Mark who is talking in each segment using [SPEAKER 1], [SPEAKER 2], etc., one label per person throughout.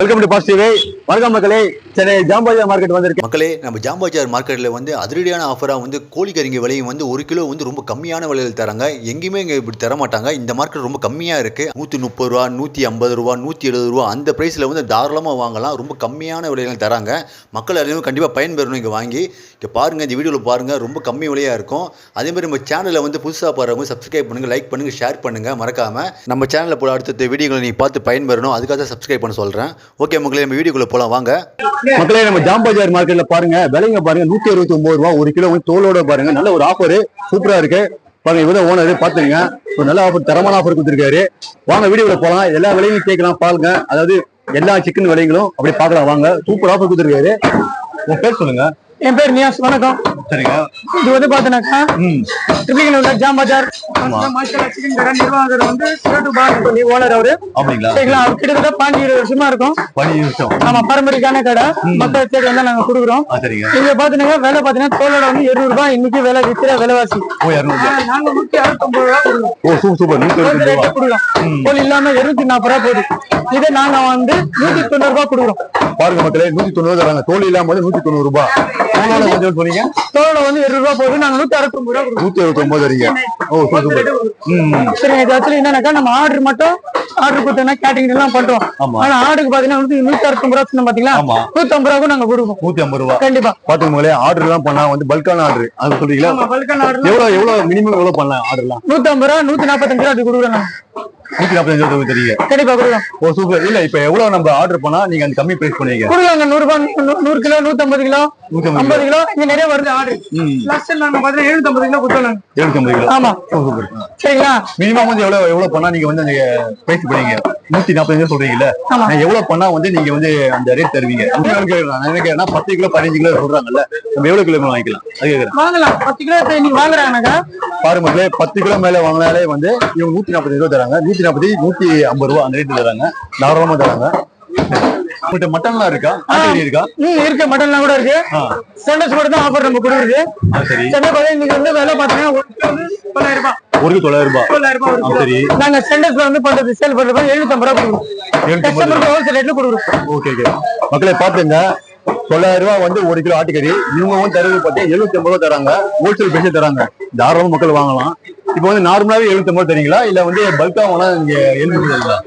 [SPEAKER 1] Welcome to positive. வணக்கம் மக்களே, Chennai ஜாம்பாஜார் market வந்திருக்கு.
[SPEAKER 2] மக்களே, நம்ம ஜாம்பாஜார் மார்க்கெட்டில் வந்து அதிரடியான ஆஃபராக வந்து கோழிக்கறிங்க விலையும் வந்து 1 கிலோ வந்து ரொம்ப கம்மியான விலையில் தராங்க. எங்கேயுமே இங்கே இப்படி தர மாட்டாங்க. இந்த மார்க்கெட் ரொம்ப கம்மியாக இருக்குது. 130 ரூபா, 150 ரூபா, 170 ரூபா அந்த ப்ரைஸில் வந்து தாராளமாக வாங்கலாம். ரொம்ப கம்மியான விலையில் தராங்க. மக்கள் எல்லாரும் கண்டிப்பாக பயன்பெறணும். இங்கே வாங்கி இங்கே பாருங்கள், இந்த வீடியோவில் பாருங்கள், ரொம்ப கம்மி விலையாக இருக்கும். அதேமாதிரி நம்ம சேனலில் வந்து புதுசாக பாருங்கள், சப்ஸ்கிரைப் பண்ணுங்கள், லைக் பண்ணுங்கள், ஷேர் பண்ணுங்கள். மறக்காமல் நம்ம சேனலில் போல அடுத்த வீடியோகளை நீங்கள் பார்த்து பயன்பெறணும். அதுக்காக தான் சப்ஸ்கிரைப் பண்ண சொல்கிறேன். ஓகே மக்களே, நம்ம வீடியோக்குள்ளே போகலாம் வாங்க.
[SPEAKER 1] மக்களே, நம்ம ஜாம்பாஜார் மார்க்கெட்ல பாருங்க, விலைங்க பாருங்க, 169 ரூபா 1 கிலோ தோலோட பாருங்க. நல்ல ஒரு ஆஃபர், சூப்பரா இருக்கு பாருங்க. இவதான் ஓனர், பாத்துருங்க, ஒரு நல்ல ஆஃபர், தரமான ஆஃபர் கொடுத்துருக்காரு. வாங்க வீடியோல போலாம், எல்லா விலையும் கேட்கலாம் பாருங்க. அதாவது எல்லா சிக்கன் விலைகளும் அப்படி பாக்கலாம் வாங்க. சூப்பர் ஆஃபர் கொடுத்துருக்காரு. உங்க பேர் சொல்லுங்க.
[SPEAKER 3] என் பேர் நியாஸ். வணக்கம்.
[SPEAKER 1] சரிங்க.
[SPEAKER 3] இது வந்து பாத்தீங்கன்னாக்கா ஜாம்பாஜார் நிர்வாகர் வந்து ஓனர் அவரு.
[SPEAKER 1] அப்படிங்களா?
[SPEAKER 3] சரிங்களா? அவர் கிட்டத்தட்ட 15 வருஷமா இருக்கும்.
[SPEAKER 1] 15 வருஷம்.
[SPEAKER 3] ஆமா, பாரம்பரியான கடை. மக்கள் தேடி வந்து நாங்க கொடுக்குறோம். நீங்க பாத்தீங்கன்னா விலை பாத்தீங்கன்னா தோலோட வந்து 200 ரூபாய் இன்னைக்கு விலை விற்கிற விலைவாசி. நாங்க 169 ரூபாய் கொடுக்குறோம். தோல் இல்லாம 240 ரூபாய் போகுது. இதை நாங்க வந்து 190 ரூபாய் கொடுக்குறோம்.
[SPEAKER 1] பாருங்க மக்களே, 190 தராங்க. தோல் இல்லாம 190 ரூபாய். சொன்னீங்க
[SPEAKER 3] தோலோட வந்து 200 ரூபாய் போகுது. நாங்க 169 ரூபாய்
[SPEAKER 1] 169 வரீங்க.
[SPEAKER 3] சரி, இது ஆக்சுவலி என்னன்னாக்கா நம்ம ஆர்டர் மட்டும் ஆர்டர் கொடுத்தோம்னா கேட்டரிங் எல்லாம் பண்றோம். ஆனா ஆர்டருக்கு பாத்தீங்கன்னா 169 ரூபாய் சொன்ன பாத்தீங்களா, 150 ரூபாய் நாங்க கொடுப்போம்.
[SPEAKER 1] 150 ரூபாய்
[SPEAKER 3] கண்டிப்பா.
[SPEAKER 1] பாத்துக்கோங்களே, ஆர்டர் எல்லாம் பண்ணா வந்து பல்கான ஆர்டர் அது சொல்றீங்களா?
[SPEAKER 3] பல்கான ஆர்டர்
[SPEAKER 1] எவ்வளவு மினிமம் எவ்வளவு பண்ணலாம்? ஆர்டர்லாம்
[SPEAKER 3] 150 ரூபாய் 145 ரூபாய் அப்படி கொடுக்குறோம்.
[SPEAKER 1] 145 ரூபாய் தெரியுங்க.
[SPEAKER 3] கண்டிப்பா கொடுக்கலாம்.
[SPEAKER 1] ஓ சூப்பர். இல்ல இப்ப எவ்வளவு நம்ம ஆர்டர் பண்ணா நீங்க அந்த கம்மி பிரைஸ் பண்ணுவீங்க?
[SPEAKER 3] கொடுக்கலாங்க. 100 ரூபாய், 100 கிலோ, 150 கிலோ, 50 கிலோ இங்க நிறைய வருது ஆர்டர். லாஸ்ட் நாங்க பாத்தீங்கன்னா 750 கிலோ கொடுத்தோம்.
[SPEAKER 1] 750 கிலோ.
[SPEAKER 3] ஆமா
[SPEAKER 1] சூப்பர்.
[SPEAKER 3] சரிங்களா?
[SPEAKER 1] மினிமம் வந்து எவ்வளவு பண்ணா நீங்க வந்து அந்த பிரைஸ் பண்ணுவீங்க? 145 சொல்றீங்கல்ல, எவ்வளவு பண்ணா வந்து நீங்க வந்து அந்த ரேட் தருவீங்க? நான் நினைக்கிறேன் 10 கிலோ 15 கிலோ சொல்றாங்கல்ல, நம்ம எவ்வளவு கிலோ வாங்கிக்கலாம்? அது கேக்குறேன்.
[SPEAKER 3] வாங்கலாம். 10 கிலோ நீங்க வாங்குறாங்கனாக்கா
[SPEAKER 1] பாருங்க மக்களே, 10 கிலோ மேல வாங்கினாலே வந்து இவங்க 145 ரூபாய் தராங்க. 140, 150 ரூபாய் அந்த ரேட்டு தராங்க. தாராளமா தராங்க. உங்கள்கிட்ட மட்டன்லாம் இருக்கா? இருக்கா?
[SPEAKER 3] இருக்கு, மட்டன்லாம் கூட இருக்கு. சென்டர்ஸ் மட்டும் தான் ஆஃபர் நம்ம கொடுக்குறது. சென்டர் பாத்தீங்கன்னா இன்னைக்கு வந்து விலை பாத்தீங்கன்னா 900 ரூபாய். 900 ரூபாய். சரி, நாங்க சென்டர்ஸ்ல வந்து பண்றது சேல் பண்றது 750 ரூபாய் கொடுக்குறோம். கஸ்டமருக்கு ஹோல்சேல் ரேட்ல கொடுக்குறோம்.
[SPEAKER 1] ஓகே ஓகே மக்களே, பாத்துங்க, 900 ரூபாய் வந்து 1 கிலோ ஆட்டுக்கறி. இவங்க வந்து தருவது பார்த்தீங்கன்னா 750 ரூபாய் தராங்க. ஹோல்சேல் பேசி தராங்க. தாராளமா மக்கள் வாங்கலாம். இப்போ வந்து நார்மலாவே 750 தரீங்களா, இல்ல வந்து பல்கா வாங்கினா இங்க 750 தரீங்களா?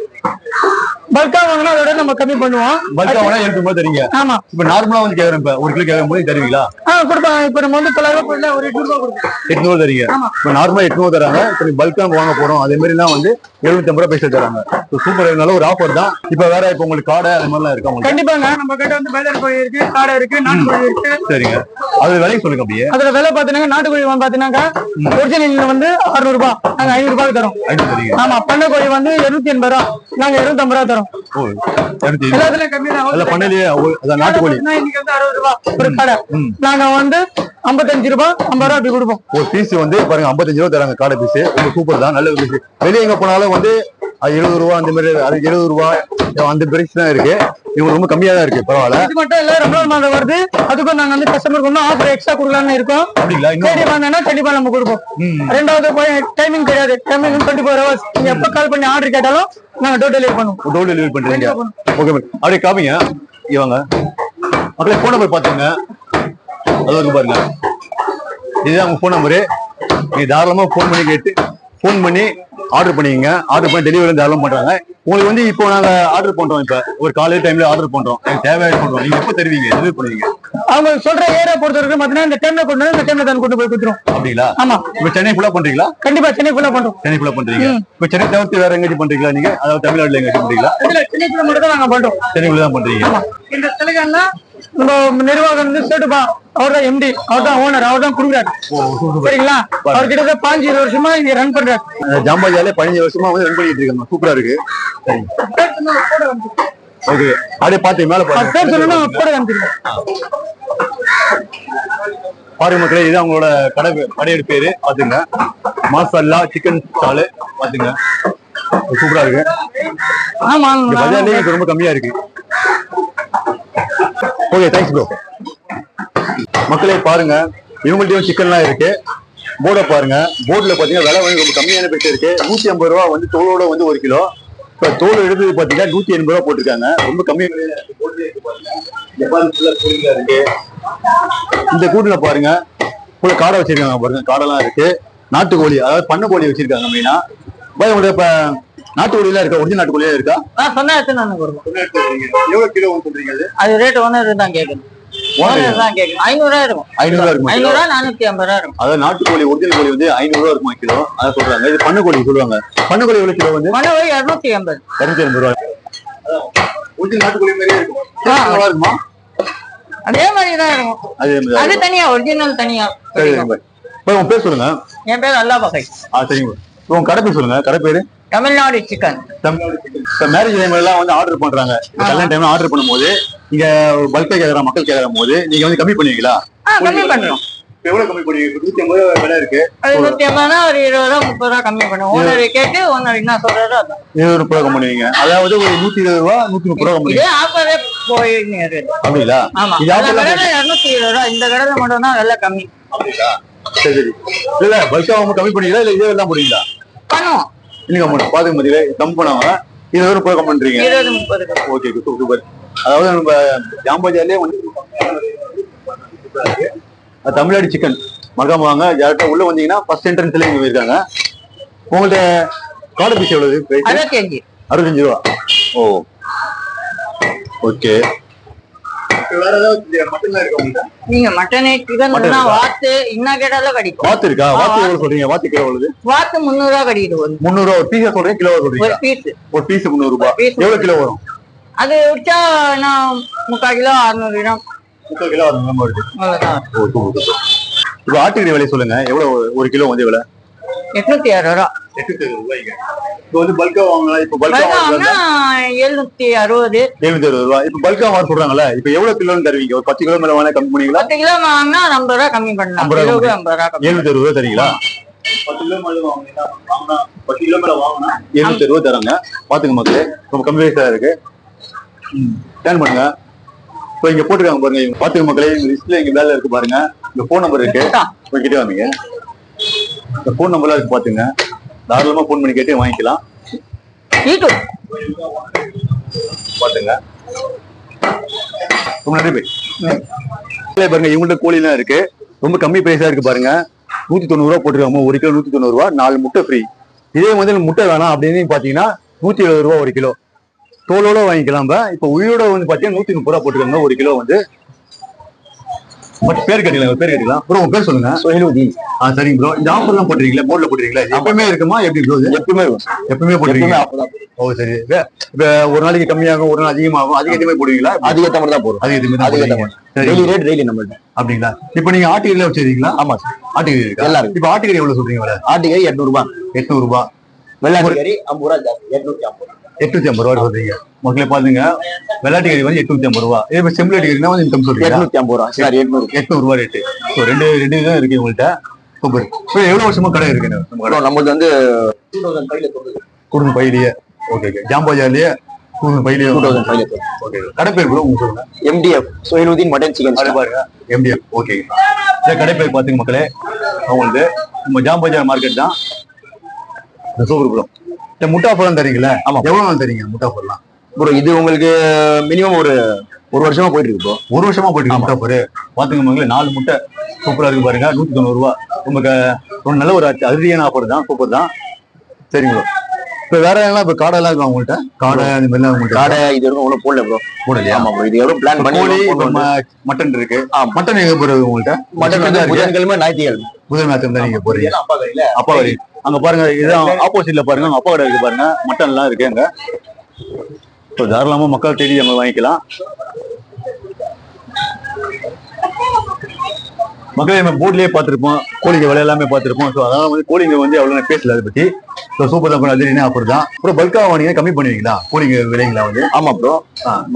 [SPEAKER 3] பல்கா வாங்கினா அதோட நம்ம கம்மி பண்ணுவோம்.
[SPEAKER 1] பல்கா வாங்கினா 750 தரீங்க. ஆமா. இப்ப நார்மலா வந்து கேக்குறேன், இப்ப 1 கிலோ கேட்கும் போது தருவீங்களா?
[SPEAKER 3] கொடுப்போம். இப்ப நம்ம வந்து 900 ரூபாய் ஒரு 800 ரூபாய் கொடுப்போம். 800
[SPEAKER 1] தரீங்க. இப்ப நார்மலா 800 தராங்க. இப்ப பல்கா வாங்க போறோம், அதே மாதிரி எல்லாம் வந்து 750 ரூபாய் பேச தராங்க. சூப்பர், நல்ல ஒரு ஆஃபர் தான். இப்ப வேற இப்ப உங்களுக்கு காடை அது மாதிரிலாம் இருக்கா?
[SPEAKER 3] கண்டிப்பாங்க. நம்ம கிட்ட வந்து பேலர் கோழி இருக்கு, காடை இருக்கு, நாட்டுக்கோழி இருக்கு.
[SPEAKER 1] சரிங்க. அது விலையை சொல்லுங்க அப்படியே.
[SPEAKER 3] அதுல விலை பாத்தீங்கன்னா நாட்டுக்கோழி பாத்தீங்கன்னா ஒரிஜினல் வந்து 600 ரூபாய், நாங்க 500 ரூபாய் தரோம். ஆமா, பண்ணை கோழி வந்து 280 ரூபாய், நாங்க 250 ரூபாய் தரோம். எல்லாத்துலயும் கம்மி தான்.
[SPEAKER 1] பண்ணையிலேயே நாட்டுக்கோழி
[SPEAKER 3] இன்னைக்கு வந்து 60 ரூபாய் ஒரு கடை, நாங்க வந்து 55 ரூபாய் 50 ரூபாய் அப்படி கொடுப்போம்.
[SPEAKER 1] ஒரு பீஸ் வந்து பாருங்க 55 ரூபாய் தராங்க காடை பீஸ். ரொம்ப சூப்பர் தான், நல்ல பீஸ். வெளியே எங்க போனாலும் வந்து 70 ரூபாய் அந்த மாதிரி, அது 70 ரூபாய் அந்த பிரைஸ் தான் இருக்கு. இவங்க ரொம்ப கம்மியா தான் இருக்கு. பரவாயில்ல. இது மட்டும் இல்ல, ரமலான் மாதம் வருது, அதுக்கும் நாங்க வந்து கஸ்டமருக்கு இன்னும் ஆஃபர் எக்ஸ்ட்ரா கொடுக்கலாம்னு இருக்கோம். அப்படிங்களா? தேடி வாங்கினா கண்டிப்பா நம்ம கொடுப்போம். ரெண்டாவது டைமிங் கிடையாது, டைமிங் 24 hours. நீங்க எப்ப கால் பண்ணி ஆர்டர் கேட்டாலும் நாங்க டோர் டெலிவரி பண்ணுவோம். டோர் டெலிவரி பண்றீங்க? ஓகே. அப்படியே காமிங்க இவங்க மக்களே. போன் நம்பர் பாத்துங்க, அது இருக்கு பாருங்க. இதுதான் உங்க போன் நம்பரு. நீங்க தாராளமா போன் பண்ணி ஆர்டர் பண்ணிக்கங்க. ஆர்டர் பண்ணி டெலிவரி தாராளமா பண்றாங்க. உங்களுக்கு வந்து இப்போ நாங்க ஆர்டர் பண்றோம், இப்ப ஒரு காலேஜ் டைம்ல ஆர்டர் பண்றோம், எனக்கு தேவையான பண்றோம். நீங்க எப்ப தருவீங்க, டெலிவரி பண்ணுவீங்க? அவங்க சொல்ற ஏரியா பொறுத்த வரைக்கும் பாத்தீங்கன்னா இந்த டைம்ல கொண்டு வந்து இந்த டைம்ல தான் கொண்டு போய் கொடுத்துரும். அப்படிங்களா? ஆமா. இப்ப சென்னை ஃபுல்லா பண்றீங்களா? கண்டிப்பா சென்னை ஃபுல்லா பண்றோம். சென்னை ஃபுல்லா பண்றீங்க. இப்ப சென்னை தவிர்த்து வேற எங்கேயும் பண்றீங்களா நீங்க? அதாவது தமிழ்நாட்டுல எங்கேயும் பண்றீங்களா? இல்ல, சென்னைக்குள்ள மட்டும் தான் நாங்க பண்றோம். சென்னைக்குள்ள தான் பண்றீங்க.
[SPEAKER 3] இந்த தெலுங்கானா நம்ம நிர்வாகம் வந்து சேட்டுபா, அவர் தான் எம்டி, அவர் தான் ஓனர், அவர் தான் குடுக்குறாரு. சரிங்களா? அவர் கிட்ட 15 வருஷமா இங்க ரன் பண்றாரு.
[SPEAKER 1] ஜாம்பாஜாலே 15 வருஷமா வந்து ரன் பண்ணிட்டு இருக்காங்க. சூப்பரா இருக்கு. ஓகே, அப்படியே பாத்து மேல பாருங்க மக்களே. இது அவங்களோட கடையோட பேரு பாத்துங்க. மாசல்லா சிக்கன் ஸ்டாலு பாத்துங்க. சூப்பரா இருக்கு.
[SPEAKER 3] ஆமா,
[SPEAKER 1] பஜார்லயே ரொம்ப கம்மியா இருக்கு. Okay, thanks bro. மக்களே பாருங்க, இவங்கள்ட்டயும் சிக்கன்லாம் இருக்கு. போர்டை பாருங்க. போர்டுல பாத்தீங்கன்னா விலை வந்து ரொம்ப கம்மியான பேச்சு இருக்கு. 150 ரூபாய் வந்து தோலோட வந்து 1 கிலோ. இப்ப தோல் எடுத்து பாத்தீங்கன்னா 180 ரூபா போட்டிருக்காங்க. ரொம்ப கம்மி இருக்கு. இந்த கூட்டுல பாருங்க கூட காடை வச்சிருக்காங்க பாருங்க, காடெல்லாம் இருக்கு. நாட்டுக்கோழி, அதாவது பண்ணை கோழி வச்சிருக்காங்க மெயினா. உங்களுக்கு இப்ப நாட்டுக்கோழி எல்லாம் இருக்கா? ஒரிஜினல் நாட்டுக்கோழியா இருக்கா?
[SPEAKER 3] சொன்னா
[SPEAKER 1] எவ்வளவு கிலோ சொல்றீங்க?
[SPEAKER 3] அது ரேட் ஒன்னு தான் கேட்குது. 500 இருக்கும்.
[SPEAKER 1] 500 இருக்கும்.
[SPEAKER 3] 500 450 இருக்கும்.
[SPEAKER 1] அதாவது நாட்டுக்கோழி ஒரிஜினல் கோழி வந்து 500 ரூபா இருக்குமா கிலோ, அதான் சொல்றாங்க. இது பண்ணை கோழி சொல்லுவாங்க. பண்ணை கோழி எவ்வளவு கிலோ வந்து?
[SPEAKER 3] பண்ணை கோழி 280
[SPEAKER 1] ரூபாய். ஒரிஜினல் நாட்டுக்கோழி மாதிரியே இருக்கும். நல்லா இருக்குமா?
[SPEAKER 3] அதே மாதிரி தான் இருக்கும். அது தனியா, ஒரிஜினல் தனியா.
[SPEAKER 1] சரி, உங்க பேர் சொல்லுங்க.
[SPEAKER 3] என் பேர் அல்லா பகை.
[SPEAKER 1] சரிங்க. உங்க கடை பேர் சொல்லுங்க. கடை பேரு
[SPEAKER 3] தமிழ்நாடு சிக்கன்.
[SPEAKER 1] மேரேஜ் டைம் எல்லாம் வந்து ஆர்டர் பண்றாங்க. கல்யாண டைம்ல ஆர்டர் பண்ணும்போது நீங்க பல்கா கேக்குற மக்கள் கேக்குற போது நீங்க வந்து கம்மி பண்ணுவீங்களா?
[SPEAKER 3] கம்மி பண்றோம்.
[SPEAKER 1] எவ்வளவு கம்மி பண்ணுவீங்க? 150 ரூபாய் விலை இருக்கு.
[SPEAKER 3] 150 ஒரு 20 ரூபா 30 ரூபா கம்மி பண்ணுவோம். ஓனர் கேட்டு ஓனர் என்ன சொல்றாரோ அதான்
[SPEAKER 1] 20 ரூபாய் கம்மி பண்ணுவீங்க. அதாவது ஒரு 120 ரூபா 130 ரூபா கம்மி.
[SPEAKER 3] இதே ஆஃபரே போயிடுங்க.
[SPEAKER 1] அப்படிங்களா?
[SPEAKER 3] ஆமா. இது ஆஃபர்ல 220 ரூபா. இந்த கடையில மட்டும் தான் விலை கம்மி.
[SPEAKER 1] அப்படிங்களா? சரி. இல்ல பல்கா கம்மி பண்ணீங்களா இல்ல இதே எல்லாம் போடுவீங்களா?
[SPEAKER 3] பண்ணுவோம்.
[SPEAKER 1] இல்லங்க மேடம், பாத்துக்க முடியல கம்மி பண்ணுவாங்க. 20 ரூபாய் கம்மி பண்றீங்க.
[SPEAKER 3] 20 30.
[SPEAKER 1] Okay, super. அதாவது நம்ம ஜாம்பஜார்லயே வந்து தமிழ்நாடு சிக்கன் மறக்காம வாங்க. டேரக்டா உள்ள வந்தீங்கன்னா ஃபர்ஸ்ட் என்ட்ரன்ஸ்ல இங்க இருக்காங்க. உங்கள்ட்ட காடை பீஸ் எவ்வளவு? 65 ரூபா. ஓ, ஓகே. வேற ஏதாவது மட்டன் இருக்கா உங்கள்ட்ட?
[SPEAKER 3] நீங்க மட்டன் சிக்கன் வாத்து இன்ன கேட்டாலும் கிடைக்கும்.
[SPEAKER 1] வாத்து இருக்கா? வாத்து எவ்வளவு சொல்றீங்க? வாத்து கிலோ எவ்வளவு?
[SPEAKER 3] வாத்து 300 ரூபா கிடைக்குது.
[SPEAKER 1] 300 ரூபா. ஒரு பீஸா சொல்றீங்க கிலோ சொல்றீங்க? ஒரு பீஸ் 300 ரூபாய். எவ்வளவு கிலோ வரும்?
[SPEAKER 3] அது விட்டா நான் 3/4 கிலோ 600 கிராம்.
[SPEAKER 1] 3/4 கிலோ 600 கிராம் வருது. இப்ப ஆட்டுக்கறி விலை சொல்லுங்க. எவ்வளவு ஒரு கிலோ வந்து விலை?
[SPEAKER 3] 860 ரூபா.
[SPEAKER 1] 860 ரூபாய்ங்க. இப்போ வந்து பல்கா வாங்கலாம். இப்ப பல்கா வாங்கினா 760 ரூபாய். இப்ப பல்கா வாங்க சொல்றாங்கல்ல, இப்ப எவ்வளவு கிலோன்னு தருவீங்க? ஒரு 10 கிலோ மேல வாங்கினா கம்மி பண்ணுவீங்களா?
[SPEAKER 3] 10 கிலோ வாங்கினா 50 ரூபாய் கம்மி பண்ணலாம். 50 ரூபாய்
[SPEAKER 1] 760 ரூபாய் தரீங்களா? 10 கிலோ மேல வாங்கினா 10 கிலோ மேல வாங்கினா 760 ரூபாய் தராங்க. பாத்துங்க மக்களே, ரொம்ப கம்மி வயசா இருக்கு. ஸ்கேன் பண்ணுங்க. இப்போ இங்க போட்டுருக்காங்க பாருங்க. இவங்க பாத்துக்க மக்களே, லிஸ்ட்ல இங்க வேலை இருக்கு பாருங்க. இந்த போன் நம்பர் இருக்கு. கிட்டே வந்தீங்க. இந்த போன் நம்பர்லாம் இருக்கு பாத்துங்க. தாராளமா போன் பண்ணி கேட்டு வாங்கிக்கலாம். பாத்துங்க. ரொம்ப நன்றி போய் பாருங்க. இவங்கள்ட்ட கோழி எல்லாம் இருக்கு. ரொம்ப கம்மி பிரைஸா இருக்கு பாருங்க. 190 ரூபா போட்டுருக்காங்க. ஒரு கிலோ 190 ரூபா. 4 முட்டை ஃப்ரீ. இதே வந்து முட்டை வேணாம் அப்படின்னு பாத்தீங்கன்னா 170 ரூபா ஒரு கிலோ. தோலோட வாங்கிக்கலாம். இப்ப உயிரோட வந்து பாத்தீங்கன்னா 130 ரூபா போட்டுருக்காங்க ஒரு கிலோ வந்து. பேர் கட்டிக்கலாம். ப்ரோ உங்க பேர் சொல்லுங்க. சொஹைலுதீன். சரிங்க ப்ரோ. இந்த ஆஃபர் எல்லாம் போட்டுறீங்களா? போர்ட்ல போட்டுறீங்களா? எப்பவுமே இருக்குமா? எப்படி ப்ரோ? எப்பவுமே போட்டுறீங்க. ஓ சரி. இப்ப ஒரு நாளைக்கு கம்மியாகும், ஒரு நாள் அதிகமாகும். அதிகமே போடுவீங்களா? அதிகத்த மாதிரி தான் போடும். டெய்லி ரேட் டெய்லி நம்மள்ட்ட. அப்படிங்களா? இப்ப நீங்க ஆட்டுக்கறி வச்சிருக்கீங்களா? ஆமா சார், ஆட்டுக்கறி இருக்கா? எல்லாரும். இப்ப ஆட்டுக்கறி எவ்வளவு சொல்றீங்க? ஆட்டுக்கறி 800 ரூபாய். 800 ரூபாய். வெள்ளாட்டுக்கறி 50 ரூபாய் ஜாஸ்தி. 850 ரூபாய் சொல்றீங்க. மக்களே பாத்துங்க, வெள்ளாட்டு கறி வந்து 850 ரூபாய். இதே செம்பிளாட்டு கறினா வந்து இன்கம் சொல்றீங்க 850 ரூபாய். சரி, 800 ரூபாய் ரேட்டு. ஸோ ரெண்டு தான் இருக்கு உங்கள்கிட்ட. சூப்பர். எவ்வளவு வருஷமா கடை இருக்கு? நம்மளுக்கு வந்து 2005 ஓகே. ஜாம்பஜார்லயே 2005 ஓகே. கடை பேர் கூட உங்களுக்கு சொல்லுங்க. MDF Sohailuddin mutton chicken. பாருங்க MDF. ஓகே. இந்த கடை பேர் பாத்துங்க மக்களே, அவங்களுக்கு நம்ம ஜாம்பஜார் மார்க்கெட் தான். Super bro. இந்த முட்டா பழம் தரீங்களா? ஆமா. எவ்வளவு நாள் தரீங்க முட்டா பழம் ப்ரோ? இது உங்களுக்கு மினிமம் ஒரு வருஷமா போயிட்டு இருக்கு ப்ரோ. ஒரு வருஷமா போயிட்டு இருக்கு முட்டா பழம். பாத்துங்க மக்களே, 4 முட்டை சூப்பரா இருக்கு பாருங்க. 190 ரூபாய். ரொம்ப நல்ல ஒரு அதிரடியான ஆஃபர் தான். சூப்பர் தான். சரிங்க ப்ரோ. இப்ப வேற எல்லாம் இப்ப காடை எல்லாம் இருக்கா உங்கள்கிட்ட? காடை அந்த மாதிரி எல்லாம் காடை இது வரைக்கும் அவ்வளவு போடல ப்ரோ. போடலையா? ஆமா ப்ரோ. இது எவ்வளவு பிளான் பண்ணி மட்டன் இருக்கு. மட்டன் எங்க போறது உங்கள்கிட்ட? மட்டன் வந்து புதன்கிழமை ஞாயிற்றுக்கிழமை. புதன்கிழமை தான் நீங்க போறீங்க. அப்பா வரி அங்க பாருங்க. இதுதான் ஆப்போசிட்ல பாருங்க, அங்க அப்பா கடை இருக்கு பாருங்க. மட்டன் எல்லாம் இருக்கு அங்க. தாராளமா மக்கள் தேடி நம்ம வாங்கிக்கலாம். மக்களே, நம்ம போர்ட்லயே பார்த்திருப்போம், கோழிங்க விலை எல்லாமே பார்த்திருப்போம். ஸோ அதனால வந்து கோழிங்க வந்து அவ்வளவு பேசல அதை பத்தி. ஸோ சூப்பர் தான். அது என்ன ஆஃபர் தான் ப்ரோ? பல்கா வாங்கினா கம்மி பண்ணுவீங்களா கோழிங்க விலைங்களா வந்து? ஆமா ப்ரோ.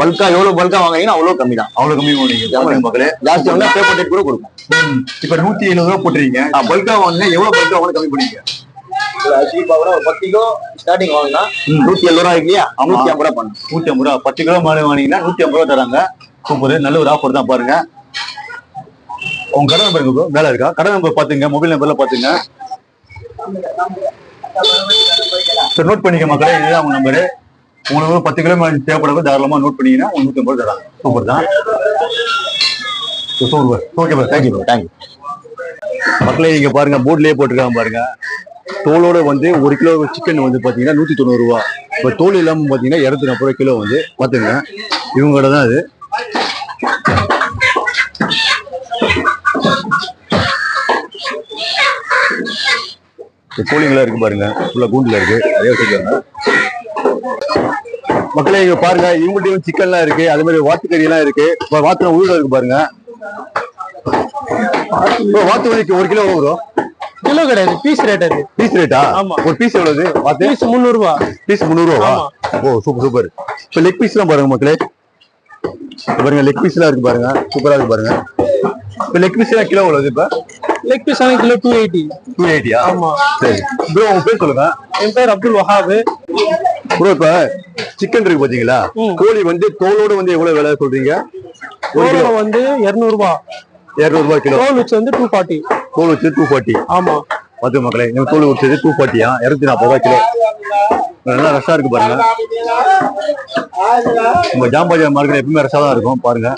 [SPEAKER 1] பல்கா எவ்வளவு பல்கா வாங்கினீங்கன்னா அவ்வளவு கம்மி தான். அவ்வளவு கம்மி வாங்குவீங்க மக்களே. ஜாஸ்தி வாங்கினா பேப்பர் டேட் கூட கொடுக்கும். இப்ப 170 ரூபாய் போட்டுறீங்க. பல்கா வாங்கினா எவ்வளவு பல்கா வாங்க கம்மி பண்ணுவீங்க? ஒரு 10 கிலோ ஸ்டார்டிங் வாங்கினா 170 ரூபாய் இல்லையா? 150 ரூபாய் பண்ணும். 150 ரூபாய். 10 கிலோ மேலே வாங்கினீங்கன்னா 150 ரூபாய் தராங்க. சூப்பர். நல்ல ஒரு ஆஃபர் தான் பாருங்க. உங்க கடை நம்பர் ப்ரோ வேலை இருக்கா? கடை நம்பர் பாத்துங்க, மொபைல் நம்பர்ல பாத்துங்க. நோட் பண்ணிக்க மக்களே, இதுதான் உங்க நம்பரு. உங்களுக்கு 10 கிலோ தேவைப்படும் தாராளமா நோட் பண்ணீங்கன்னா 150 தராங்க. சூப்பர் தான். Super. Okay bro, thank you bro, thank you. மக்களே இங்க பாருங்க, போர்ட்லயே போட்டிருக்காங்க பாருங்க. தோலோட வந்து 1 கிலோ சிக்கன் வந்து பாத்தீங்கன்னா 190 ரூபா. இப்போ தோல் இல்லாம பாத்தீங்கன்னா 240 ரூபா கிலோ வந்து பாத்துங்க. இவங்களோட தான் அது. கோழிங்களா இருக்கு பாருங்க, ஃபுல்லா கூண்டுல இருக்கு, நிறைய வச்சிருக்காங்க. மக்களே இங்க பாருங்க, இவங்கள்ட்ட சிக்கன்லாம் இருக்கு, அதே மாதிரி வாத்துக்கறி எல்லாம் இருக்கு. வாத்து உயிரோட இருக்கு பாருங்க. வாத்து வலிக்கு 1 கிலோ வரும்.
[SPEAKER 3] கிலோ கிடையாது, பீஸ் ரேட் அது.
[SPEAKER 1] பீஸ் ரேட்டா? ஆமா. ஒரு பீஸ் எவ்வளவு? வாத்து
[SPEAKER 3] பீஸ் 300 ரூபா.
[SPEAKER 1] பீஸ் 300 ரூபா. ஓ சூப்பர் சூப்பர். இப்போ லெக் பீஸ் எல்லாம் பாருங்க மக்களே, பாருங்க லெக் பீஸ் எல்லாம் இருக்கு பாருங்க, சூப்பரா இருக்கு பாருங்க. இப்போ லெக் பீஸ் எல்லாம் கிலோ எவ்வளவு? இப்ப
[SPEAKER 3] லெக் பீஸ் ஆனா கிலோ 280.
[SPEAKER 1] 280? ஆமா. சரி ப்ரோ, உங்க பேர் சொல்லுங்க.
[SPEAKER 3] என் பேர் அப்துல் வஹாப்.
[SPEAKER 1] ப்ரோ இப்ப சிக்கன் இருக்கு பாத்தீங்களா, கோழி வந்து தோலோட வந்து எவ்வளவு விலை சொல்றீங்க?
[SPEAKER 3] தோலோட வந்து 200 ரூபா.
[SPEAKER 1] 200 ரூபாய் கிலோ.
[SPEAKER 3] தோல் வச்சு வந்து 240.
[SPEAKER 1] தோல் வச்சு 240? ஆமா. பாத்து மக்களே, நீங்க தோல் வச்சது 240யா? 240 ரூபாய் கிலோ. நல்லா ரஷா இருக்கு பாருங்க. உங்க ஜாம்பாஜார் மார்க்கெட் எப்பவுமே ரஷா தான் இருக்கும் பாருங்க.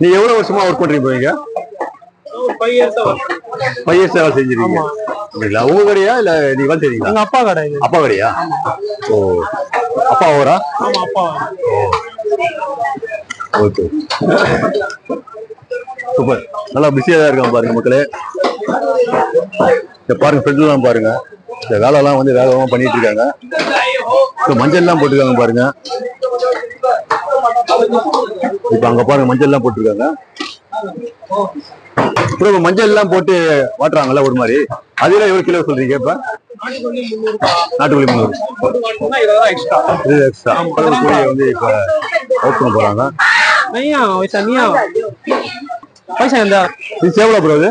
[SPEAKER 1] நீ எவ்வளவு வருஷமா ஒர்க் பண்றீங்க போறீங்க?
[SPEAKER 3] 5 இயர்ஸ்
[SPEAKER 1] வேலை செஞ்சிருக்கீங்க அப்படிங்களா? உங்க கடையா இல்ல நீங்க வேலை செய்றீங்களா?
[SPEAKER 3] எங்க அப்பா கடை.
[SPEAKER 1] அப்பா கடையா? ஓ, அப்பா அவரா?
[SPEAKER 3] ஆமா, அப்பா.
[SPEAKER 1] Okay super. நல்லா பிஸியா தான் இருக்காங்க பாருங்க மக்களே. பாருங்க ஃப்ரெண்ட் எல்லாம் பாருங்க, இந்த வேலை எல்லாம் வந்து வேகமா பண்ணிட்டு இருக்காங்க. மஞ்சள் எல்லாம் போட்டுருக்காங்க பாருங்க. இப்ப அங்க பாருங்க மஞ்சள் எல்லாம் போட்டிருக்காங்க. இப்ப மஞ்சள் எல்லாம் போட்டு வாட்டுறாங்கல்ல ஒரு மாதிரி, அதெல்லாம் எவ்வளவு கிலோ சொல்றீங்க? இப்ப நாட்டுக்கோழி 300. இது எக்ஸ்ட்ரா கோழியை வந்து இப்ப அவுட் பண்ண போறாங்க. இது சேவலா ப்ரோ? இது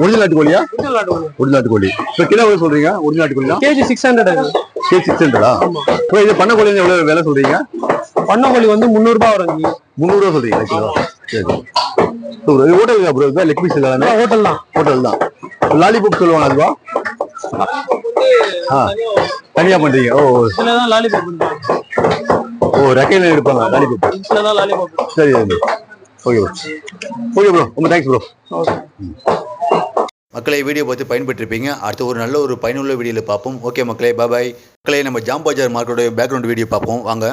[SPEAKER 1] ஒரிஜினல் நாட்டுக்கோழியா? ஒரிஜினல் நாட்டுக்கோழி. இப்ப கிலோ எவ்வளவு சொல்றீங்க? ஒரிஜினல் நாட்டுக்கோழி தான்
[SPEAKER 3] கேஜி 600.
[SPEAKER 1] கேஜி 600? இப்போ இது பண்ண கோழி எவ்வளவு விலை சொல்றீங்க?
[SPEAKER 3] பண்ண கோழி வந்து 300 ரூபாய் வரும்.
[SPEAKER 1] 300 ரூபா சொல்றீங்க கிலோ? சரி. Hotel bro? லெக் பீஸ் எல்லாமே ஹோட்டல் தான். ஹோட்டல் தான். லாலிபாப் சொல்லுவாங்க அதுவா? தனியா பண்றீங்க? ஓ
[SPEAKER 3] லாலிபாப்.
[SPEAKER 1] ஓ, ரெக்கையில எடுப்பாங்க லாலிபாப். சரி ஓகே ப்ரோ. ஓகே ப்ரோ, ரொம்ப தேங்க்ஸ் ப்ரோ.
[SPEAKER 2] மக்களை வீடியோ பார்த்து பயன்பெற்றிருப்பீங்க. அடுத்து ஒரு நல்ல ஒரு பயனுள்ள வீடியோவில் பார்ப்போம். ஓகே மக்களே, பாய். மக்களை நம்ம ஜாம்பாஜார் மார்க்கெட்டோட பேக்ரவுண்ட் வீடியோ பார்ப்போம் வாங்க.